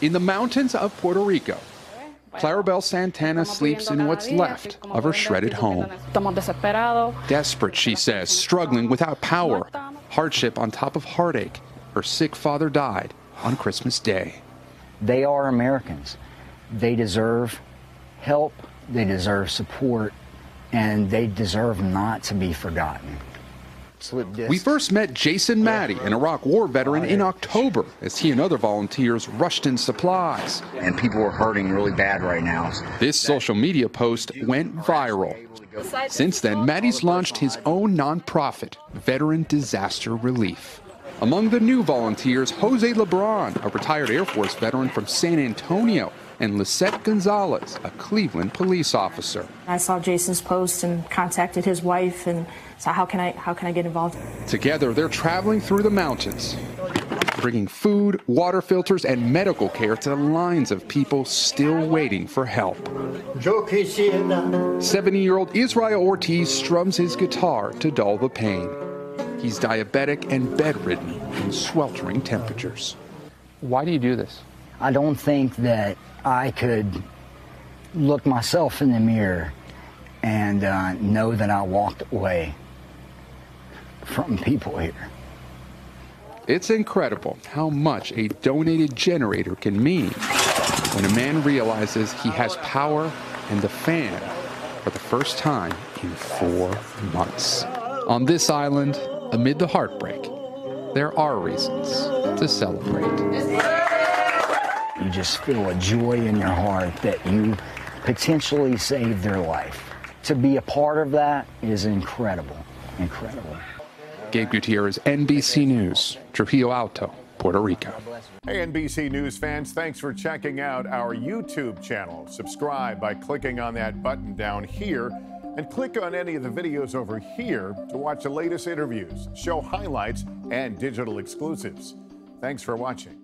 In the mountains of Puerto Rico, Clarabelle Santana sleeps in what's left of her shredded home. Desperate, she says, struggling without power, hardship on top of heartache. Her sick father died on Christmas Day. They are Americans. They deserve help, they deserve support, and they deserve not to be forgotten. We first met Jason Maddie, an Iraq War veteran, in October as he and other volunteers rushed in supplies. And people are hurting really bad right now. This social media post went viral. Since then, Maddie's launched his own nonprofit, Veteran Disaster Relief. Among the new volunteers, Jose Lebron, a retired Air Force veteran from San Antonio, and Lisette Gonzalez, a Cleveland police officer. I saw Jason's post and contacted his wife and said, how can I get involved? Together, they're traveling through the mountains, bringing food, water filters, and medical care to the lines of people still waiting for help. 70-year-old Israel Ortiz strums his guitar to dull the pain. He's diabetic and bedridden in sweltering temperatures. Why do you do this? I don't think that I could look myself in the mirror and know that I walked away from people here. It's incredible how much a donated generator can mean when a man realizes he has power and a fan for the first time in 4 months. On this island, amid the heartbreak, there are reasons to celebrate. You just feel a joy in your heart that you potentially saved their life. To be a part of that is incredible, incredible. Gabe Gutierrez, NBC News, Trujillo Alto, Puerto Rico. Hey, NBC News fans, thanks for checking out our YouTube channel. Subscribe by clicking on that button down here and click on any of the videos over here to watch the latest interviews, show highlights, and digital exclusives. Thanks for watching.